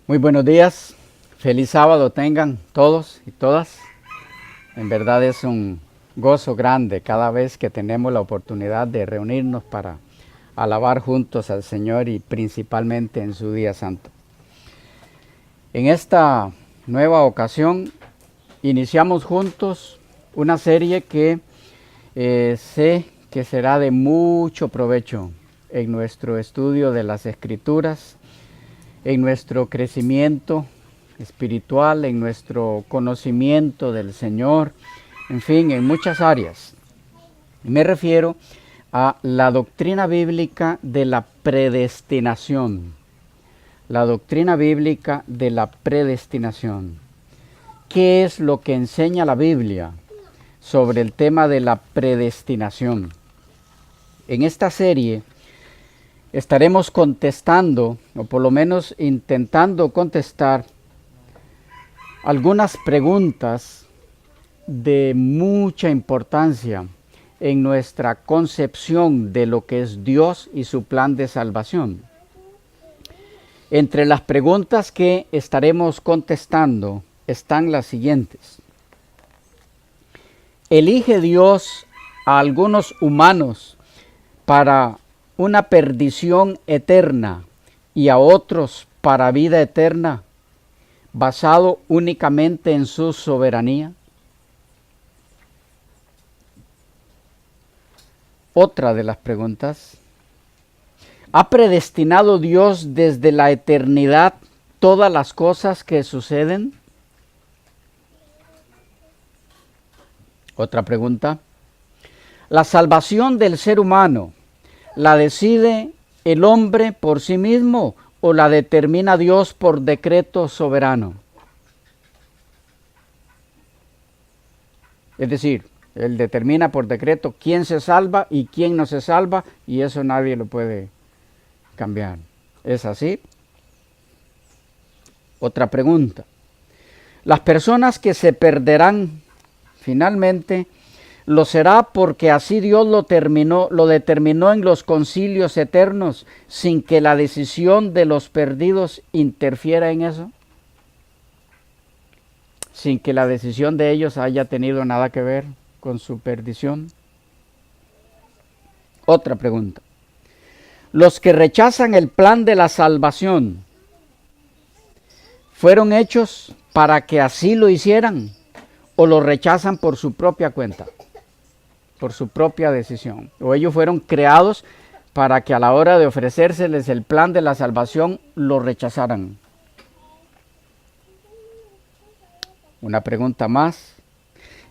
Muy buenos días, feliz sábado tengan todos y todas. En verdad es un gozo grande cada vez que tenemos la oportunidad de reunirnos para alabar juntos al Señor y principalmente en su día santo. En esta nueva ocasión iniciamos juntos una serie que sé que será de mucho provecho en nuestro estudio de las Escrituras, en nuestro crecimiento espiritual, en nuestro conocimiento del Señor, en fin, en muchas áreas. Me refiero a la doctrina bíblica de la predestinación. La doctrina bíblica de la predestinación. ¿Qué es lo que enseña la Biblia sobre el tema de la predestinación? En esta serie estaremos contestando, o por lo menos intentando contestar, algunas preguntas de mucha importancia en nuestra concepción de lo que es Dios y su plan de salvación. Entre las preguntas que estaremos contestando están las siguientes. ¿Elige Dios a algunos humanos para una perdición eterna y a otros para vida eterna, basado únicamente en su soberanía? Otra de las preguntas. ¿Ha predestinado Dios desde la eternidad todas las cosas que suceden? Otra pregunta. ¿La salvación del ser humano la decide el hombre por sí mismo o la determina Dios por decreto soberano? Es decir, Él determina por decreto quién se salva y quién no se salva, y eso nadie lo puede cambiar. ¿Es así? Otra pregunta. Las personas que se perderán finalmente, ¿lo será porque así Dios lo determinó en los concilios eternos sin que la decisión de los perdidos interfiera en eso? Sin que la decisión de ellos haya tenido nada que ver con su perdición. Otra pregunta. Los que rechazan el plan de la salvación, ¿fueron hechos para que así lo hicieran o lo rechazan por su propia cuenta? Por su propia decisión. O ellos fueron creados para que a la hora de ofrecérseles el plan de la salvación lo rechazaran. Una pregunta más.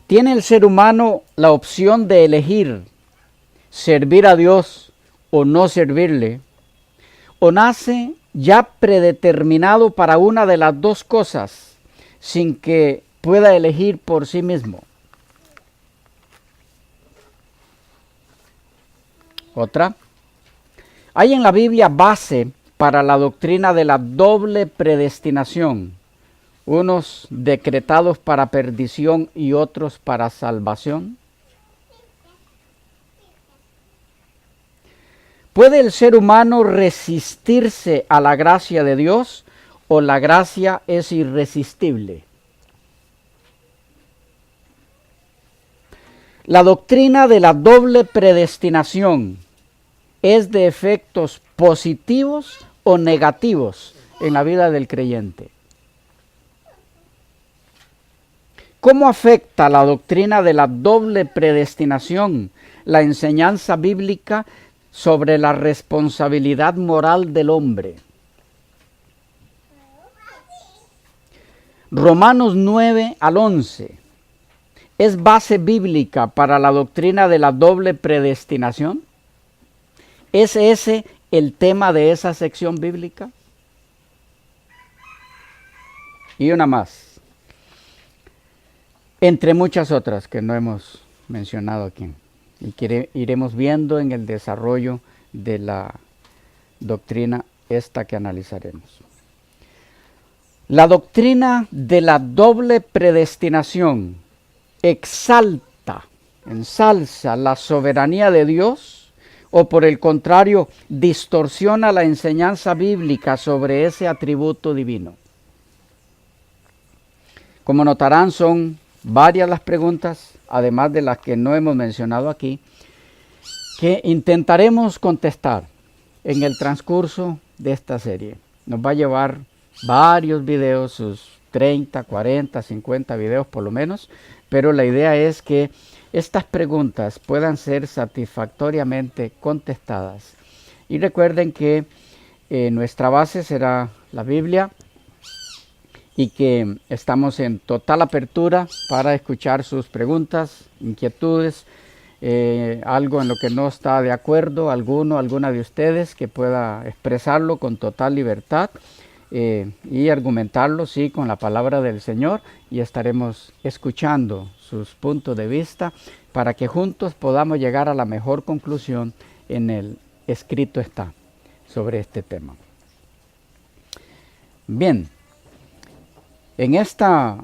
¿Tiene el ser humano la opción de elegir servir a Dios o no servirle? ¿O nace ya predeterminado para una de las dos cosas sin que pueda elegir por sí mismo? Otra. Hay en la Biblia base para la doctrina de la doble predestinación, unos decretados para perdición y otros para salvación. ¿Puede el ser humano resistirse a la gracia de Dios o la gracia es irresistible? La doctrina de la doble predestinación es de efectos positivos o negativos en la vida del creyente. ¿Cómo afecta la doctrina de la doble predestinación la enseñanza bíblica sobre la responsabilidad moral del hombre? Romanos 9 al 11 es base bíblica para la doctrina de la doble predestinación. ¿Es ese el tema de esa sección bíblica? Y una más, entre muchas otras que no hemos mencionado aquí y que iremos viendo en el desarrollo de la doctrina esta que analizaremos. La doctrina de la doble predestinación ensalza la soberanía de Dios, o por el contrario, distorsiona la enseñanza bíblica sobre ese atributo divino. Como notarán, son varias las preguntas, además de las que no hemos mencionado aquí, que intentaremos contestar en el transcurso de esta serie. Nos va a llevar varios videos, sus 30, 40, 50 videos por lo menos, pero la idea es que estas preguntas puedan ser satisfactoriamente contestadas. Y recuerden que nuestra base será la Biblia y que estamos en total apertura para escuchar sus preguntas, inquietudes, algo en lo que no está de acuerdo, alguna de ustedes que pueda expresarlo con total libertad y argumentarlo, sí, con la palabra del Señor, y estaremos escuchando sus puntos de vista para que juntos podamos llegar a la mejor conclusión en el escrito está sobre este tema. Bien, en esta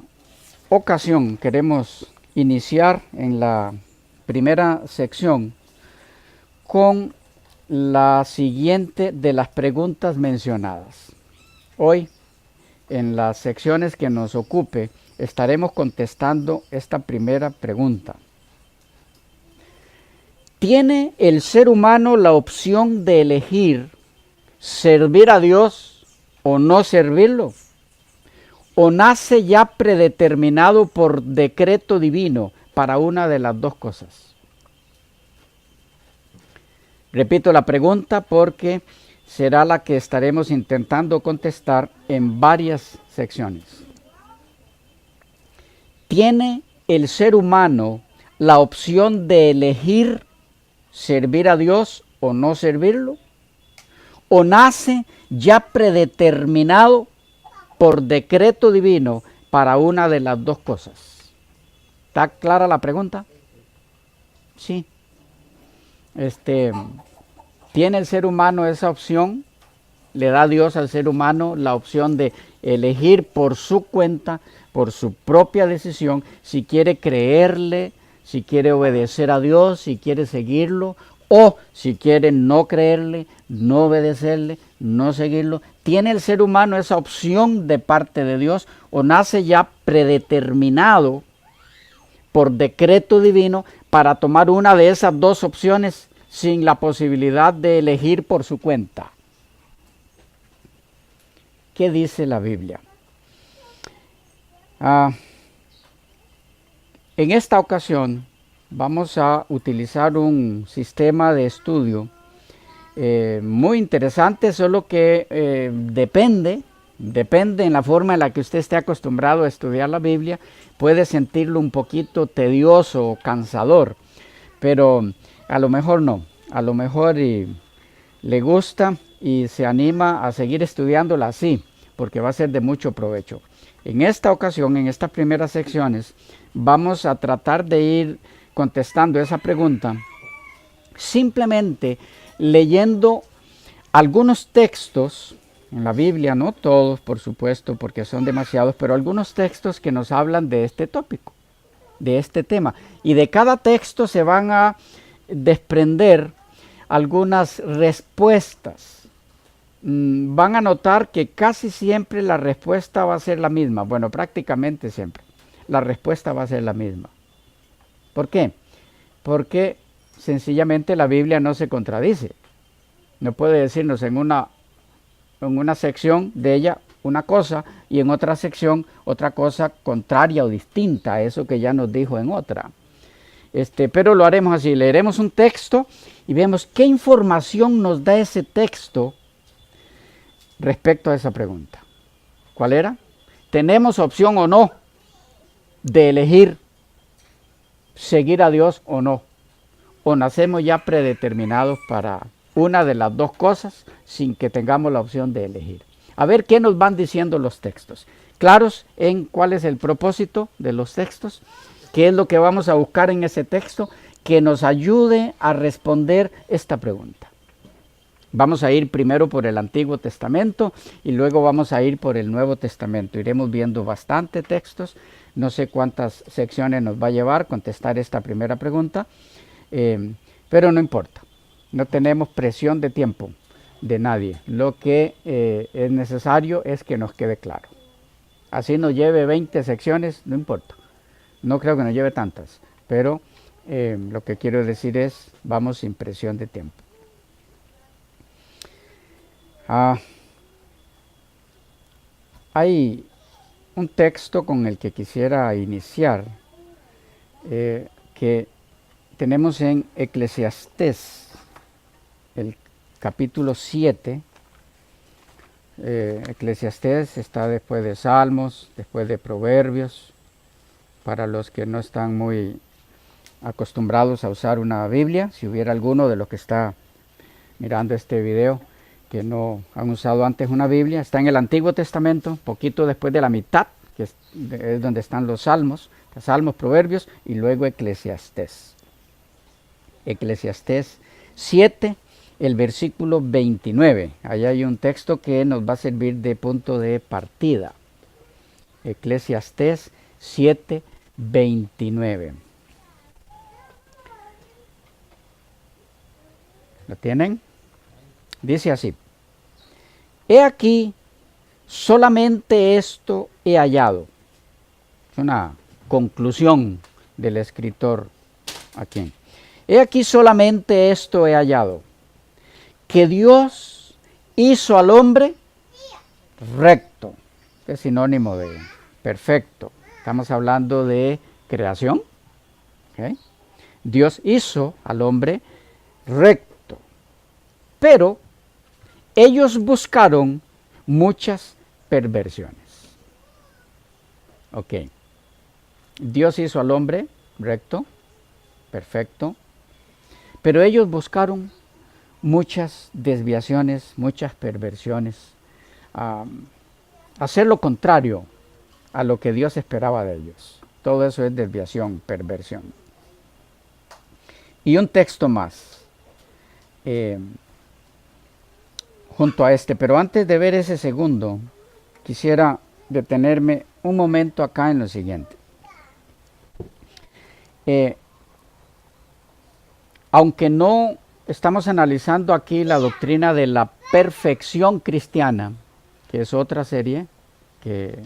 ocasión queremos iniciar en la primera sección con la siguiente de las preguntas mencionadas. Hoy, en las secciones que nos ocupe, estaremos contestando esta primera pregunta. ¿Tiene el ser humano la opción de elegir servir a Dios o no servirlo? ¿O nace ya predeterminado por decreto divino para una de las dos cosas? Repito la pregunta porque será la que estaremos intentando contestar en varias secciones. ¿Tiene el ser humano la opción de elegir servir a Dios o no servirlo? ¿O nace ya predeterminado por decreto divino para una de las dos cosas? ¿Está clara la pregunta? Sí. ¿Tiene el ser humano esa opción? ¿Le da Dios al ser humano la opción de elegir por su cuenta, por su propia decisión, si quiere creerle, si quiere obedecer a Dios, si quiere seguirlo, o si quiere no creerle, no obedecerle, no seguirlo? ¿Tiene el ser humano esa opción de parte de Dios o nace ya predeterminado por decreto divino para tomar una de esas dos opciones sin la posibilidad de elegir por su cuenta? ¿Qué dice la Biblia? En esta ocasión vamos a utilizar un sistema de estudio muy interesante, solo que depende en la forma en la que usted esté acostumbrado a estudiar la Biblia. Puede sentirlo un poquito tedioso o cansador, pero a lo mejor no, a lo mejor le gusta y se anima a seguir estudiándola así, porque va a ser de mucho provecho. En esta ocasión, en estas primeras secciones, vamos a tratar de ir contestando esa pregunta simplemente leyendo algunos textos en la Biblia, no todos por supuesto porque son demasiados, pero algunos textos que nos hablan de este tópico, de este tema, y de cada texto se van a desprender algunas respuestas. Van a notar que casi siempre la respuesta va a ser la misma, bueno, prácticamente siempre la respuesta va a ser la misma. ¿Por qué? Porque sencillamente la Biblia no se contradice. No puede decirnos en una sección de ella una cosa y en otra sección otra cosa contraria o distinta a eso que ya nos dijo en otra. Pero lo haremos así, leeremos un texto y vemos qué información nos da ese texto respecto a esa pregunta. ¿Cuál era? ¿Tenemos opción o no de elegir seguir a Dios o no? ¿O nacemos ya predeterminados para una de las dos cosas sin que tengamos la opción de elegir? A ver qué nos van diciendo los textos. Claros en cuál es el propósito de los textos, qué es lo que vamos a buscar en ese texto que nos ayude a responder esta pregunta. Vamos a ir primero por el Antiguo Testamento y luego vamos a ir por el Nuevo Testamento. Iremos viendo bastantes textos. No sé cuántas secciones nos va a llevar contestar esta primera pregunta, pero no importa. No tenemos presión de tiempo de nadie. Lo que es necesario es que nos quede claro. así nos lleve 20 secciones, no importa. No creo que nos lleve tantas, pero lo que quiero decir es, vamos sin presión de tiempo. Hay un texto con el que quisiera iniciar, que tenemos en Eclesiastés, el capítulo 7. Eclesiastés está después de Salmos, después de Proverbios. Para los que no están muy acostumbrados a usar una Biblia, si hubiera alguno de los que está mirando este video que no han usado antes una Biblia, está en el Antiguo Testamento, poquito después de la mitad, que es donde están los Salmos, Proverbios y luego Eclesiastés. Eclesiastés 7, el versículo 29. Allá hay un texto que nos va a servir de punto de partida. Eclesiastés 7, 29. ¿Lo tienen? Dice así: he aquí, solamente esto he hallado. Es una conclusión del escritor aquí. He aquí, solamente esto he hallado, que Dios hizo al hombre recto, que es sinónimo de perfecto. Estamos hablando de creación. ¿Okay? Dios hizo al hombre recto, pero ellos buscaron muchas perversiones. Ok. Dios hizo al hombre recto, perfecto, pero ellos buscaron muchas desviaciones, muchas perversiones, hacer lo contrario a lo que Dios esperaba de ellos. Todo eso es desviación, perversión. Y un texto más junto a este, pero antes de ver ese segundo, quisiera detenerme un momento acá en lo siguiente. Aunque no estamos analizando aquí la doctrina de la perfección cristiana, que es otra serie que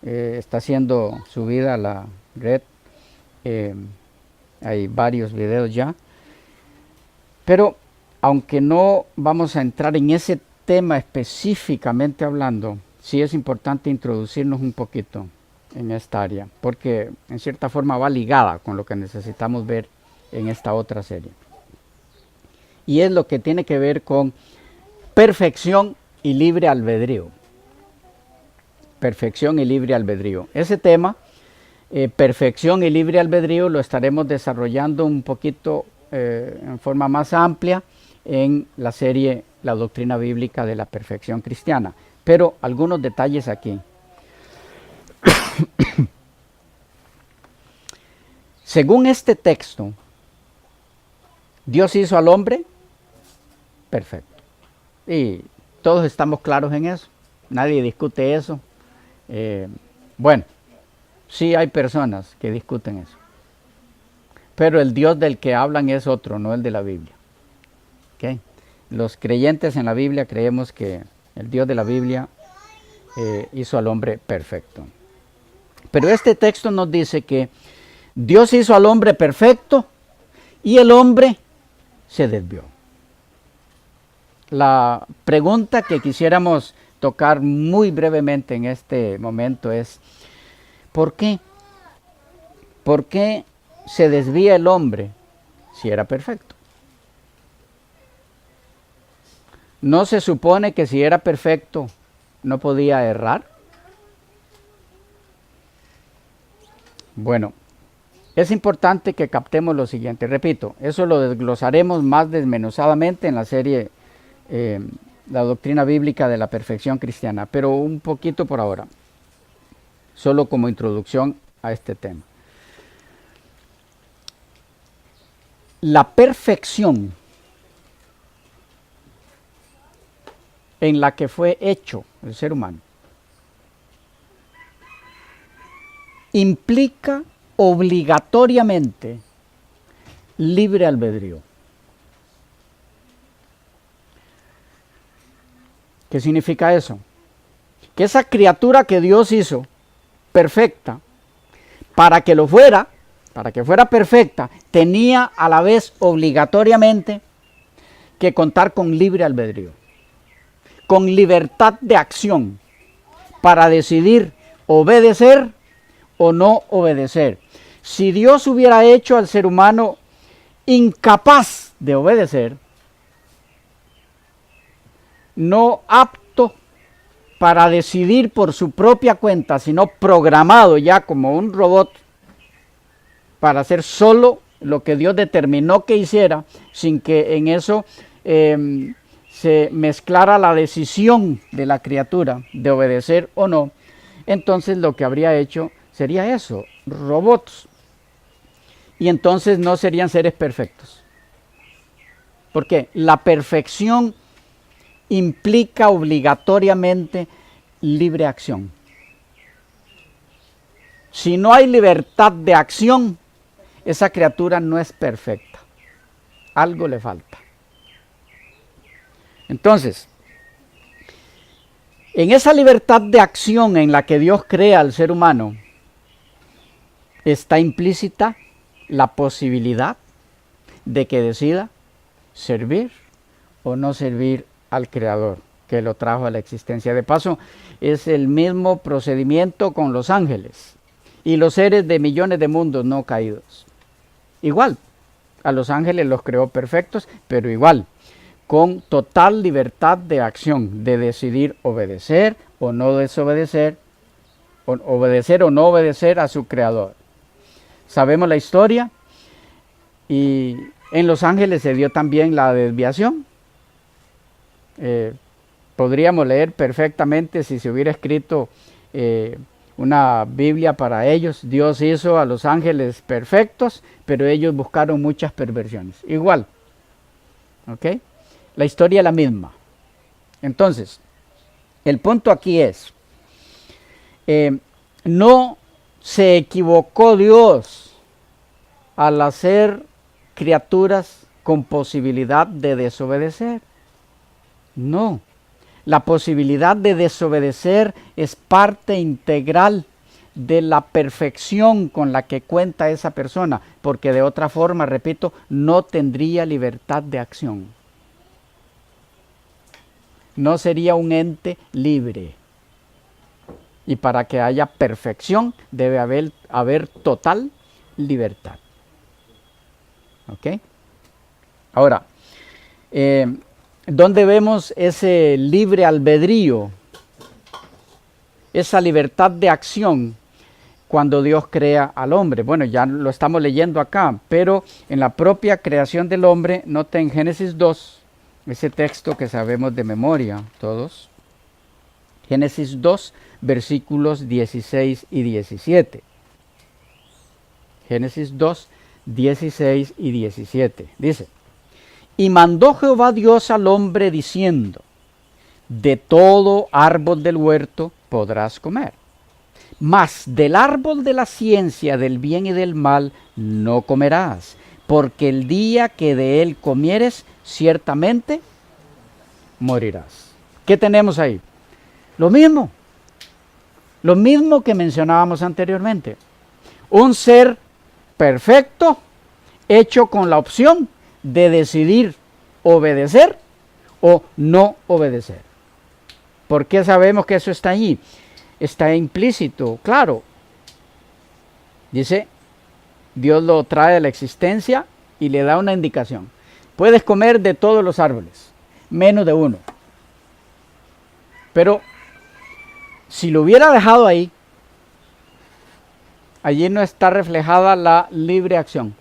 está siendo subida a la red, hay varios videos ya, pero aunque no vamos a entrar en ese tema específicamente hablando, sí es importante introducirnos un poquito en esta área, porque en cierta forma va ligada con lo que necesitamos ver en esta otra serie. Y es lo que tiene que ver con perfección y libre albedrío. Perfección y libre albedrío. Ese tema, perfección y libre albedrío, lo estaremos desarrollando un poquito en forma más amplia en la serie La Doctrina Bíblica de la Perfección Cristiana. Pero algunos detalles aquí. Según este texto, Dios hizo al hombre perfecto. Y todos estamos claros en eso. Nadie discute eso. Bueno, sí hay personas que discuten eso. Pero el Dios del que hablan es otro, no el de la Biblia. ¿Okay? Los creyentes en la Biblia creemos que el Dios de la Biblia hizo al hombre perfecto. Pero este texto nos dice que Dios hizo al hombre perfecto y el hombre se desvió. La pregunta que quisiéramos tocar muy brevemente en este momento es: ¿por qué? ¿Por qué se desvía el hombre si era perfecto? ¿No se supone que si era perfecto no podía errar? Bueno, es importante que captemos lo siguiente. Repito, eso lo desglosaremos más desmenuzadamente en la serie La Doctrina Bíblica de la Perfección Cristiana, pero un poquito por ahora, solo como introducción a este tema. La perfección en la que fue hecho el ser humano implica obligatoriamente libre albedrío. ¿Qué significa eso? que esa criatura que Dios hizo perfecta, para que fuera perfecta, tenía a la vez obligatoriamente que contar con libre albedrío, con libertad de acción, para decidir obedecer o no obedecer. Si Dios hubiera hecho al ser humano incapaz de obedecer, no apto para decidir por su propia cuenta, sino programado ya como un robot para hacer solo lo que Dios determinó que hiciera, sin que en eso se mezclara la decisión de la criatura de obedecer o no, entonces lo que habría hecho sería eso, robots. Y entonces no serían seres perfectos. Porque la perfección implica obligatoriamente libre acción. Si no hay libertad de acción, esa criatura no es perfecta. Algo le falta. Entonces, en esa libertad de acción en la que Dios crea al ser humano, está implícita la posibilidad de que decida servir o no servir al Creador que lo trajo a la existencia. De paso, es el mismo procedimiento con los ángeles y los seres de millones de mundos no caídos. Igual, a los ángeles los creó perfectos, pero igual, con total libertad de acción, de decidir obedecer o no desobedecer, obedecer o no obedecer a su Creador. Sabemos la historia y en los ángeles se dio también la desviación. Podríamos leer perfectamente si se hubiera escrito una Biblia para ellos. Dios hizo a los ángeles perfectos, pero ellos buscaron muchas perversiones. Igual, ¿ok? La historia es la misma. Entonces, el punto aquí es, no se equivocó Dios al hacer criaturas con posibilidad de desobedecer. No, la posibilidad de desobedecer es parte integral de la perfección con la que cuenta esa persona, porque de otra forma, repito, no tendría libertad de acción. No sería un ente libre. Y para que haya perfección debe haber total libertad. ¿Ok? Ahora, ¿dónde vemos ese libre albedrío? Esa libertad de acción cuando Dios crea al hombre. Bueno, ya lo estamos leyendo acá, pero en la propia creación del hombre, nota en Génesis 2, ese texto que sabemos de memoria todos. Génesis 2, versículos 16 y 17. Génesis 2, 16 y 17. Dice, y mandó Jehová Dios al hombre diciendo, de todo árbol del huerto podrás comer, mas del árbol de la ciencia del bien y del mal no comerás, porque el día que de él comieres, ciertamente morirás. ¿Qué tenemos ahí? Lo mismo que mencionábamos anteriormente. Un ser perfecto, hecho con la opción de decidir obedecer o no obedecer. ¿Por qué sabemos que eso está allí? Está implícito, claro. Dice, Dios lo trae a la existencia y le da una indicación. Puedes comer de todos los árboles, menos de uno. Pero si lo hubiera dejado ahí, allí no está reflejada la libre acción.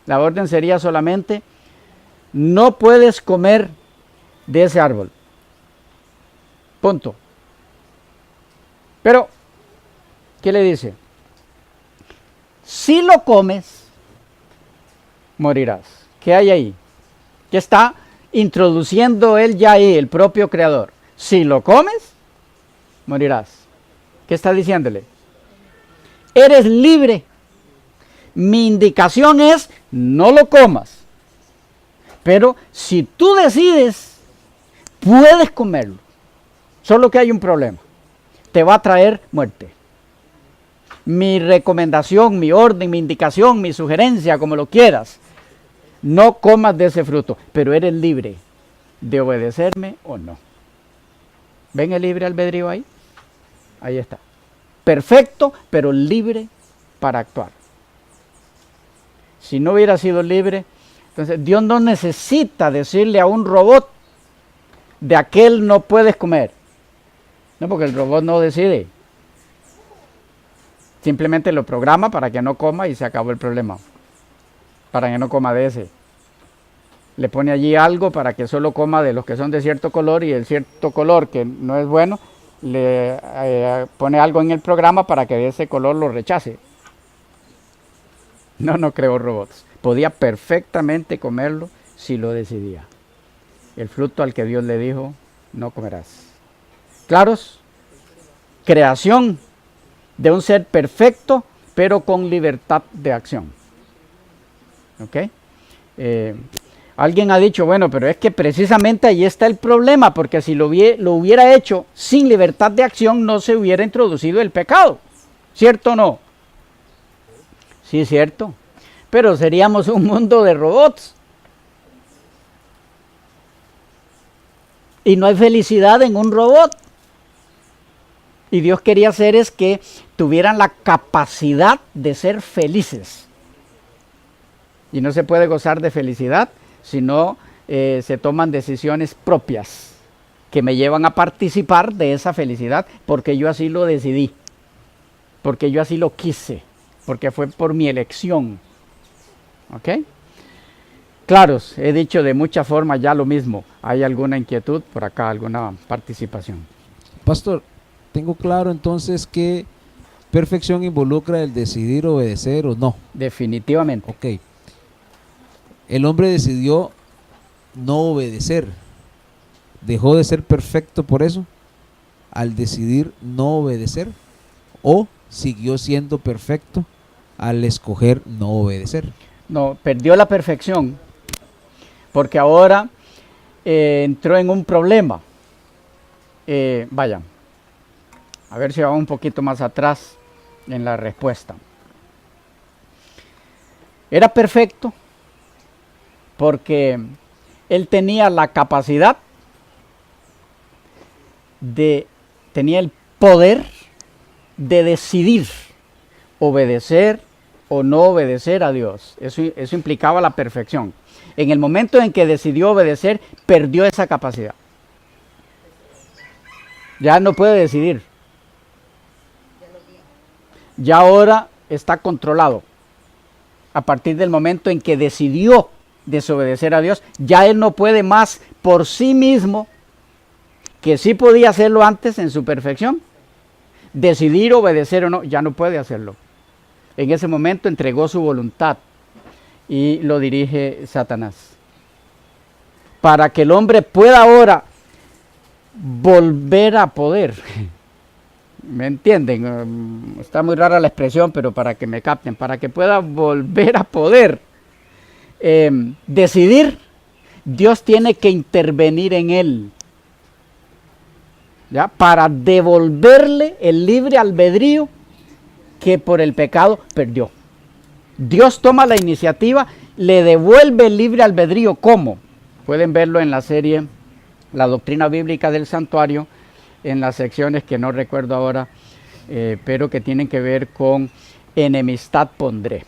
La orden sería solamente, no puedes comer de ese árbol. Punto. Pero, ¿qué le dice? Si lo comes, morirás. ¿Qué hay ahí? ¿Qué está introduciendo él ya ahí, el propio creador? Si lo comes, morirás. ¿Qué está diciéndole? Eres libre. Mi indicación es, no lo comas. Pero si tú decides, puedes comerlo. Solo que hay un problema. Te va a traer muerte. Mi recomendación, mi orden, mi indicación, mi sugerencia, como lo quieras, no comas de ese fruto, pero eres libre de obedecerme o no. ¿Ven el libre albedrío ahí? Ahí está. Perfecto, pero libre para actuar. Si no hubiera sido libre, entonces Dios no necesita decirle a un robot, de aquel no puedes comer. No, porque el robot no decide. Simplemente lo programa para que no coma y se acabó el problema. Para que no coma de ese. Le pone allí algo para que solo coma de los que son de cierto color, y el cierto color que no es bueno, le pone algo en el programa para que de ese color lo rechace. No creó robots. Podía perfectamente comerlo si lo decidía. El fruto al que Dios le dijo, no comerás. ¿Claros? Creación de un ser perfecto, pero con libertad de acción. ¿Ok? Alguien ha dicho, bueno, pero es que precisamente ahí está el problema, porque si lo hubiera hecho sin libertad de acción, no se hubiera introducido el pecado. ¿Cierto o no? Sí, cierto. Pero seríamos un mundo de robots. Y no hay felicidad en un robot. Y Dios quería seres que tuvieran la capacidad de ser felices. Y no se puede gozar de felicidad si no se toman decisiones propias que me llevan a participar de esa felicidad, porque yo así lo decidí, porque yo así lo quise, porque fue por mi elección. ¿Ok? Claros, he dicho de muchas formas ya lo mismo. ¿Hay alguna inquietud por acá, alguna participación? Pastor, tengo claro entonces que perfección involucra el decidir obedecer o no. Definitivamente. Ok. El hombre decidió no obedecer. ¿Dejó de ser perfecto por eso? Al decidir no obedecer. ¿O siguió siendo perfecto al escoger no obedecer? No, perdió la perfección. Porque ahora entró en un problema. Vaya, a ver si vamos un poquito más atrás en la respuesta. Era perfecto porque él tenía la capacidad tenía el poder de decidir obedecer o no obedecer a Dios. Eso implicaba la perfección. En el momento en que decidió obedecer, perdió esa capacidad. Ya no puede decidir. Ya ahora está controlado. A partir del momento en que decidió desobedecer a Dios, ya él no puede más por sí mismo, que sí podía hacerlo antes en su perfección, decidir obedecer o no, ya no puede hacerlo. En ese momento entregó su voluntad y lo dirige Satanás. Para que el hombre pueda ahora volver a poder. ¿Me entienden? Está muy rara la expresión, pero para que me capten, para que pueda volver a poder decidir, Dios tiene que intervenir en él, ¿ya? Para devolverle el libre albedrío que por el pecado perdió. Dios toma la iniciativa, le devuelve el libre albedrío. ¿Cómo? Pueden verlo en la serie La Doctrina Bíblica del Santuario, en las secciones que no recuerdo ahora, pero que tienen que ver con enemistad pondré.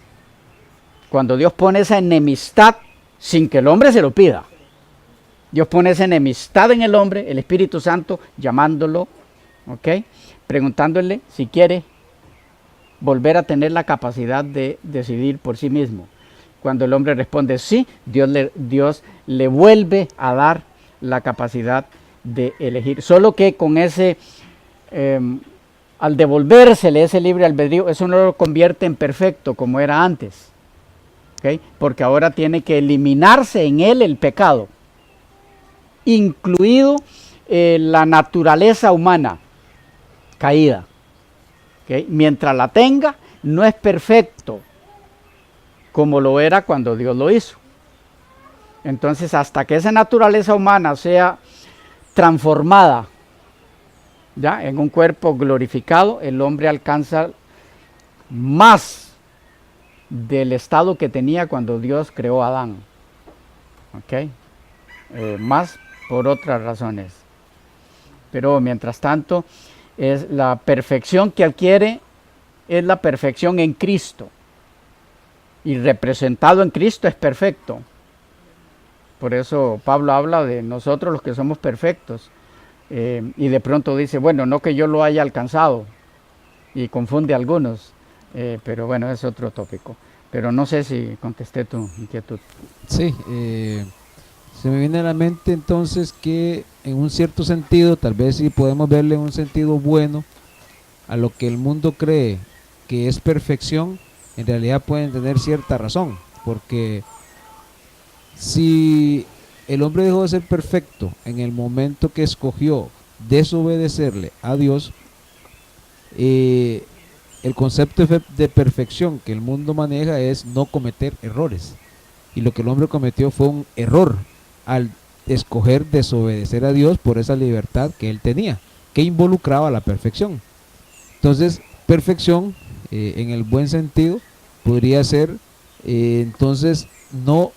Cuando Dios pone esa enemistad sin que el hombre se lo pida, Dios pone esa enemistad en el hombre, el Espíritu Santo llamándolo, ¿ok? Preguntándole si quiere volver a tener la capacidad de decidir por sí mismo. Cuando el hombre responde sí, Dios le vuelve a dar la capacidad de elegir. Solo que con ese, al devolvérsele ese libre albedrío, eso no lo convierte en perfecto como era antes. ¿Okay? Porque ahora tiene que eliminarse en él el pecado, incluido la naturaleza humana caída. ¿Okay? Mientras la tenga, no es perfecto como lo era cuando Dios lo hizo. Entonces, hasta que esa naturaleza humana sea transformada Ya en un cuerpo glorificado, el hombre alcanza más del estado que tenía cuando Dios creó a Adán. ¿Ok? Más por otras razones. Pero mientras tanto, es la perfección que adquiere, es la perfección en Cristo. Y representado en Cristo es perfecto. Por eso Pablo habla de nosotros los que somos perfectos. Y de pronto dice, bueno, no que yo lo haya alcanzado. Y confunde a algunos. Pero bueno, es otro tópico. Pero no sé si contesté tu inquietud. Sí, se me viene a la mente entonces que en un cierto sentido, tal vez sí podemos verle un sentido bueno a lo que el mundo cree que es perfección, en realidad pueden tener cierta razón, porque si el hombre dejó de ser perfecto en el momento que escogió desobedecerle a Dios, el concepto de perfección que el mundo maneja es no cometer errores. Y lo que el hombre cometió fue un error al escoger desobedecer a Dios por esa libertad que él tenía, que involucraba la perfección. Entonces, perfección, en el buen sentido, podría ser entonces no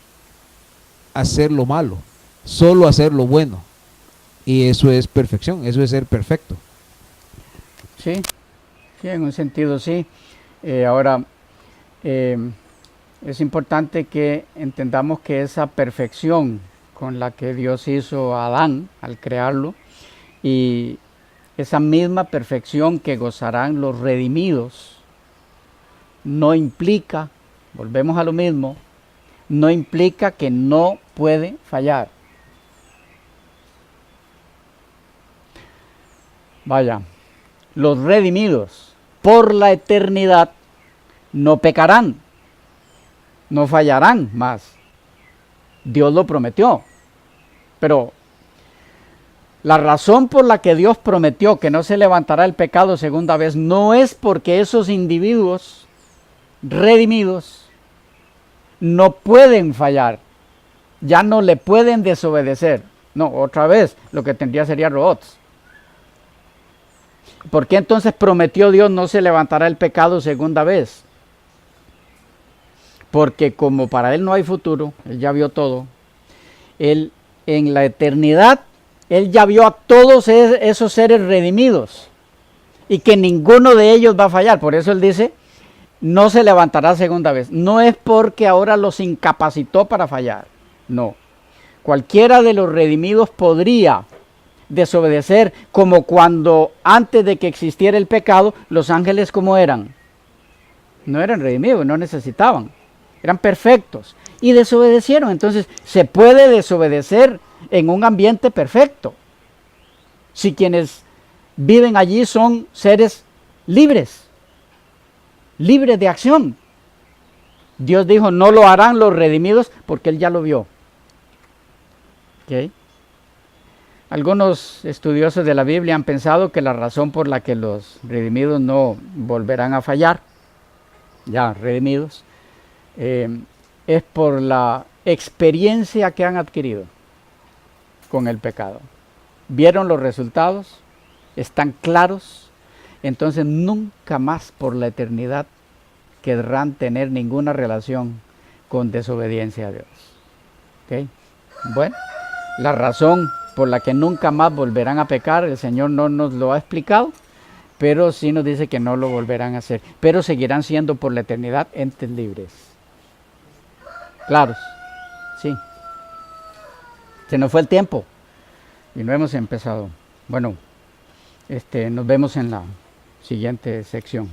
hacer lo malo, solo hacer lo bueno. Y eso es perfección, eso es ser perfecto. Sí, sí, en un sentido sí. Ahora, es importante que entendamos que esa perfección con la que Dios hizo a Adán al crearlo, y esa misma perfección que gozarán los redimidos, no implica, volvemos a lo mismo, no implica que no puede fallar. Vaya, los redimidos por la eternidad no pecarán, no fallarán más. Dios lo prometió. Pero la razón por la que Dios prometió que no se levantará el pecado segunda vez no es porque esos individuos redimidos no pueden fallar, ya no le pueden desobedecer. No, otra vez, lo que tendría sería robots. ¿Por qué entonces prometió Dios no se levantará el pecado segunda vez? Porque como para Él no hay futuro, Él ya vio todo, Él en la eternidad, Él ya vio a todos esos seres redimidos y que ninguno de ellos va a fallar. Por eso Él dice, no se levantará segunda vez. No es porque ahora los incapacitó para fallar, no. Cualquiera de los redimidos podría desobedecer, como cuando antes de que existiera el pecado, los ángeles ¿cómo eran? No eran redimidos, no necesitaban, eran perfectos y desobedecieron. Entonces se puede desobedecer en un ambiente perfecto si quienes viven allí son seres libres, libres de acción. Dios dijo, no lo harán los redimidos porque Él ya lo vio. ¿Okay? Algunos estudiosos de la Biblia han pensado que la razón por la que los redimidos no volverán a fallar, ya redimidos, es por la experiencia que han adquirido con el pecado. Vieron los resultados, están claros, entonces nunca más por la eternidad querrán tener ninguna relación con desobediencia a Dios. ¿Okay? Bueno, la razón por la que nunca más volverán a pecar, el Señor no nos lo ha explicado, pero sí nos dice que no lo volverán a hacer, pero seguirán siendo por la eternidad entes libres. Claros, sí. Se nos fue el tiempo y no hemos empezado. Bueno, nos vemos en la siguiente sección.